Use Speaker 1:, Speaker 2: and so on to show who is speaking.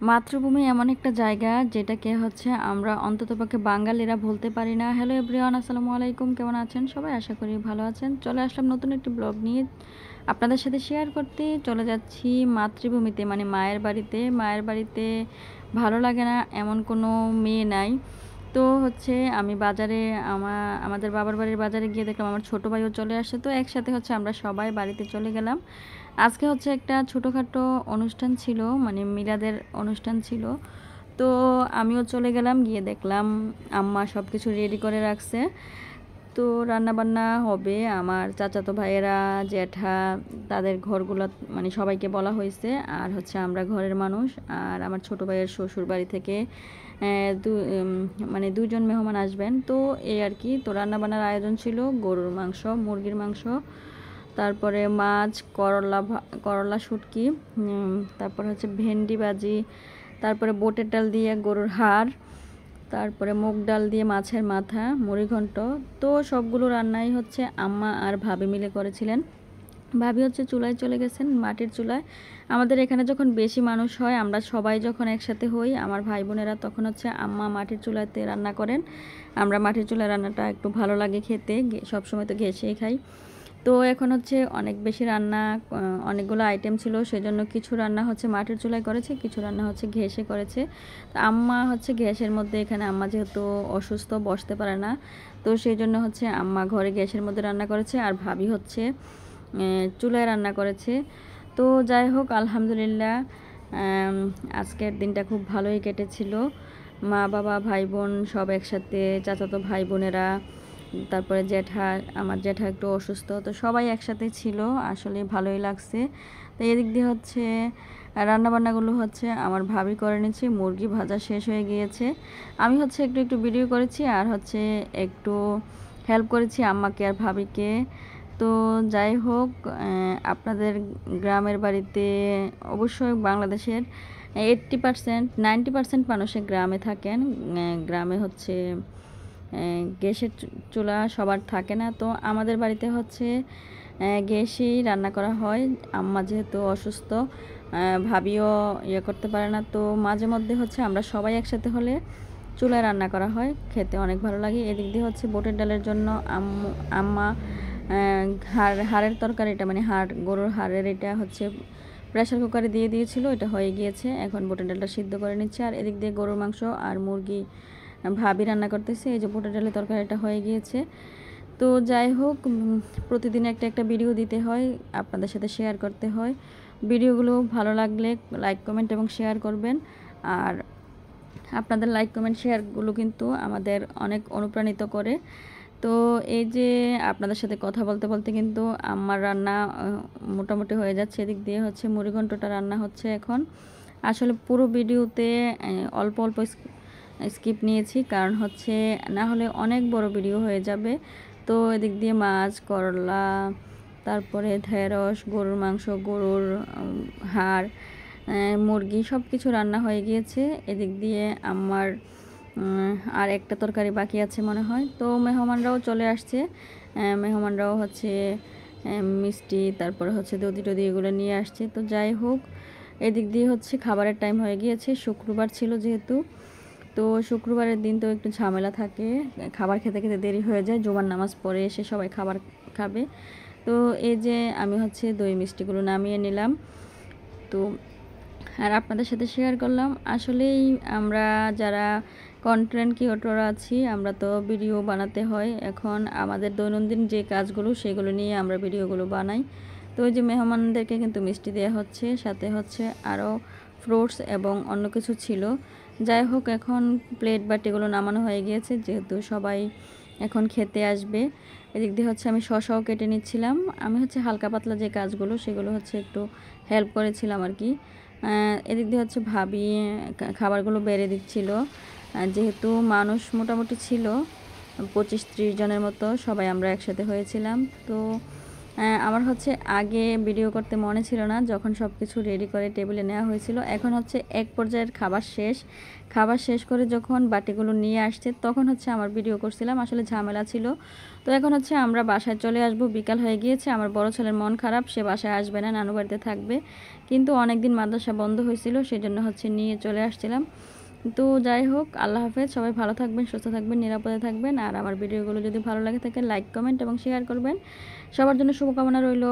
Speaker 1: মাতৃভূমি এমন একটা জায়গা যেটাকে আমরা অন্ততপক্ষে বাঙালিরা ভুলতে পারি না। হ্যালো এভরিওয়ান, আসসালামু আলাইকুম। কেমন আছেন সবাই? আশা করি ভালো আছেন। চলে আসলাম নতুন একটি ব্লগ নিয়ে আপনাদের সাথে শেয়ার করতে। চলে যাচ্ছি মাতৃভূমিতে, মানে মায়ের বাড়িতে। মায়ের বাড়িতে ভালো লাগে না এমন কোনো মেয়ে নাই। তো আমি বাজারে আমাদের বাবার বাড়ির বাজারে গিয়ে দেখলাম আমার ছোটো ভাইও চলে আসে। তো একসাথে আমরা সবাই বাড়িতে চলে গেলাম। আজকে একটা ছোটোখাটো অনুষ্ঠান ছিল, মানে মিলাদের অনুষ্ঠান ছিল। তো আমিও চলে গেলাম, গিয়ে দেখলাম আম্মা সব কিছু রেডি করে রাখছে। তো রান্নাবান্না হবে, আমার চাচাতো ভাইয়েরা, জ্যাঠা, তাদের ঘরগুলো মানে সবাইকে বলা হয়েছে। আর আমরা ঘরের মানুষ। আর আমার ছোটো ভাইয়ের শ্বশুর বাড়ি থেকে মানে দুজন মেহমান আসবেন। তো এই আর কি। তো রান্নাবান্নার আয়োজন ছিল গরুর মাংস, মুরগির মাংস, তারপরে মাছ, করলা শুটকি, তারপর ভেন্ডি ভাজি, তারপরে বুটের ডাল দিয়ে গরুর হাড়, তারপরে মুগ ডাল দিয়ে মাছের মাথা, মুড়িঘণ্ট। তো সবগুলো রান্নাই আম্মা আর ভাবি মিলে করেছিলেন। ভাবি চুলায় চলে গেছেন, মাটির চুলায়। আমাদের এখানে যখন বেশি মানুষ হয়, আমরা সবাই যখন একসাথে হই, আমার ভাই বোনেরা, তখন আম্মা মাটির চুলাতে রান্না করেন। আমরা মাটির চুলায় রান্নাটা একটু ভালো লাগে খেতে, সবসময় তো ঘেঁষেই খাই। তো এখন অনেক বেশি রান্না, অনেকগুলো আইটেম ছিল, সেজন্য কিছু রান্না মাটির চুলায় করেছে, কিছু রান্না ঘ্যাসে করেছে। তো আম্মা গ্যাসের মধ্যে, এখানে আম্মা যেহেতু অসুস্থ, বসতে পারে না, তো সেই জন্য আম্মা ঘরে গ্যাসের মধ্যে রান্না করেছে, আর ভাবি চুলায় রান্না করেছে। তো যাই হোক, আলহামদুলিল্লাহ আজকের দিনটা খুব ভালোই কেটেছিল। মা বাবা ভাই বোন সব একসাথে, চাচাতো ভাই বোনেরা, তারপরে আমার জ্যাঠা একটু অসুস্থ, তো সবাই একসাথে ছিল, আসলে ভালোই লাগছে। তো এদিক দিয়ে রান্নাবান্নাগুলো আমার ভাবি করে নিচ্ছে। মুরগি ভাজা শেষ হয়ে গিয়েছে। আমি একটু একটু ভিডিও করেছি, আর একটু হেল্প করেছি আম্মাকে আর ভাবিকে। তো যাই হোক, আপনাদের গ্রামের বাড়িতে, অবশ্যই বাংলাদেশের 80% 90% মানুষের গ্রামে থাকেন। গ্রামে গ্যাসের চুলা সবার থাকে না। তো আমাদের বাড়িতে গ্যাসেই রান্না করা হয়। আম্মা যেহেতু অসুস্থ, ভাবিও ইয়ে করতে পারে না, তো মাঝে মধ্যে আমরা সবাই একসাথে হলে চুলায় রান্না করা হয়, খেতে অনেক ভালো লাগে। এদিক দিয়ে বুটের ডালের জন্য আম্মা হাড়ের তরকারিটা, মানে গরুর হাড়ের, এটা প্রেশার কুকারে দিয়ে দিয়েছিল, এটা হয়ে গিয়েছে। এখন বুটের ডালটা সিদ্ধ করে নিচ্ছে। আর এদিক দিয়ে গরুর মাংস আর মুরগি ভাবি রান্না করতেছে। এই যে বুটের ডালের তরকারিটা হয়ে গিয়েছে। তো যাই হোক, প্রতিদিন একটা একটা ভিডিও দিতে হয়, আপনাদের সাথে শেয়ার করতে হয়। ভিডিওগুলো ভালো লাগলে লাইক, কমেন্ট এবং শেয়ার করবেন। আর আপনাদের লাইক, কমেন্ট, শেয়ারগুলো কিন্তু আমাদের অনেক অনুপ্রাণিত করে। তো এই যে আপনাদের সাথে কথা বলতে বলতে কিন্তু আমার রান্না মোটামুটি হয়ে যাচ্ছে। এদিক দিয়ে মুড়িঘণ্টটা রান্না হচ্ছে এখন। আসলে পুরো ভিডিওতে অল্প অল্প স্কিপ নিয়েছি, কারণ না হলে অনেক বড় ভিডিও হয়ে যাবে। তো এদিক দিয়ে মাছ, করলা, তারপরে ঢেঁড়স, গরুর মাংস, গরুর হাড়, মুরগি, সব কিছু রান্না হয়ে গিয়েছে। এদিক দিয়ে আমার আর একটা তরকারি বাকি আছে মনে হয়। তো মেহমানরাও চলে আসছে। মেহমানরাও মিষ্টি, তারপরে দধি টদি এগুলো নিয়ে আসছে। তো যাই হোক, এদিক দিয়ে খাবারের টাইম হয়ে গিয়েছে। শুক্রবার ছিল যেহেতু, তো শুক্রবারের দিন তো একটু ঝামেলা থাকে, খাবার খেতে খেতে দেরি হয়ে যায়। জুমার নামাজ পড়ে এসে সবাই খাবার খাবে। তো এই যে আমি দই মিষ্টিগুলো নামিয়ে নিলাম, তো আর আপনাদের সাথে শেয়ার করলাম। আসলেই আমরা যারা কন্টেন্ট ক্রিয়েটর আছি, আমরা তো ভিডিও বানাতে হয়। এখন আমাদের দৈনন্দিন যে কাজগুলো, সেগুলো নিয়ে আমরা ভিডিওগুলো বানাই। তো ওই যে মেহমানদেরকে কিন্তু মিষ্টি দেওয়া হচ্ছে, সাথে আরও ফ্রুটস এবং অন্য কিছু ছিল। যাই হোক, এখন প্লেট বাটিগুলো নামানো হয়ে গিয়েছে, যেহেতু সবাই এখন খেতে আসবে। এদিক দিয়ে আমি শসাও কেটে নিচ্ছিলাম। আমি হালকা পাতলা যে কাজগুলো, সেগুলো একটু হেল্প করেছিলাম আর কি। এদিক দিয়ে ভাবি খাবারগুলো বেড়ে দিচ্ছিল। যেহেতু মানুষ মোটামুটি ছিল 25-30 জনের মতো, সবাই আমরা একসাথে হয়েছিলাম। তো আমার হচ্ছে আগে ভিডিও করতে মনে ছিল না, যখন সব কিছু রেডি করে টেবিলে নেওয়া হয়েছিল। এখন হচ্ছে এক পর্যায়ের খাবার শেষ করে যখন বাটিগুলো নিয়ে আসছে তখন হচ্ছে আমার ভিডিও করছিলাম, আসলে ঝামেলা ছিল। তো এখন হচ্ছে আমরা বাসায় চলে আসব, বিকাল হয়ে গিয়েছে। আমার বড় ছেলের মন খারাপ, সে বাসায় আসবে না, নানু বাড়িতে থাকবে। কিন্তু অনেক দিন মাদ্রাসা বন্ধ হয়েছিল, সেই জন্য হচ্ছে নিয়ে চলে আসছিলাম। তো যাই হোক, আল্লাহ হাফেজ, সবাই ভালো থাকবেন, সুস্থ থাকবেন, নিরাপদে থাকবেন। আর আমার ভিডিওগুলো যদি ভালো লাগে থাকে লাইক কমেন্ট এবং শেয়ার করবেন। সবার জন্য শুভকামনা রইল।